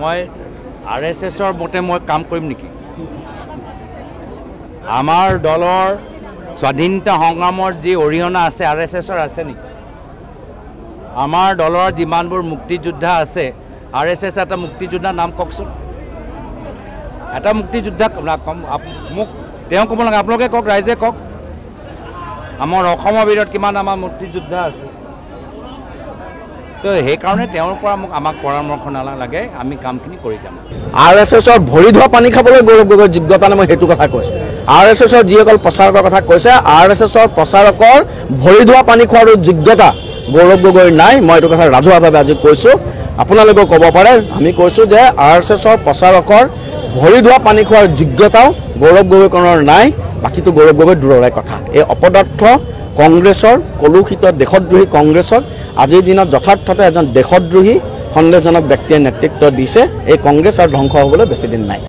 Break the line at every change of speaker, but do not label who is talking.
মই RSSৰ মতে মই কাম কৰিম নেকি? আমাৰ দলৰ স্বাধীনতা সংগ্ৰামৰ যি অৰিহণা আছে RSSৰ আছে নেকি? আমাৰ দলৰ যিমানবোৰ মুক্তিযোদ্ধা আছে RSS এটা মুক্তিযোদ্ধাৰ নাম কওকচোন। এটা মুক্তিযোদ্ধা মোক তেওঁ ক'ব লাগে, আপোনালোকে কওক, ৰাইজে কওক। আমাৰ অসমৰ ভিতৰত কিমান আমাৰ মুক্তিযোদ্ধা আছে? তো সেইকাৰণে তেওঁৰ পৰা আমাক পৰামৰ্শ নালাগে, আমি কামখিনি কৰি যাম।
RSSৰ ভৰি ধোৱা পানী খাবলৈ গৌৰৱ গগৈৰ যোগ্যতা নাই, মই সেইটো কথা কৈছোঁ। RSSৰ যিসকল প্ৰচাৰকৰ কথা কৈছে, RSSৰ প্ৰচাৰকৰ ভৰি ধোৱা পানী খোৱাৰ যোগ্যতা গৌৰৱ গগৈৰ নাই। মই এইটো কথা ৰাজহুৱাভাৱে আজি কৈছোঁ, আপোনালোকেও ক'ব পাৰে। আমি কৈছোঁ যে RSSৰ প্ৰচাৰকৰ ভৰি ধোৱা পানী খোৱাৰ যোগ্যতাও গৌৰৱ গগৈকৰণৰ নাই, বাকীটো গৌৰৱ গগৈ দূৰৰে কথা। এই অপদাৰ্থ কংগ্ৰেছৰ কলুষিত দেশদ্ৰোহী কংগ্ৰেছক আজিৰ দিনত যথাৰ্থতে এজন দেশদ্ৰোহী সন্দেহজনক ব্যক্তিয়ে নেতৃত্ব দিছে। এই কংগ্ৰেছ আৰু ধ্বংস হ'বলৈ বেছি দিন নাই।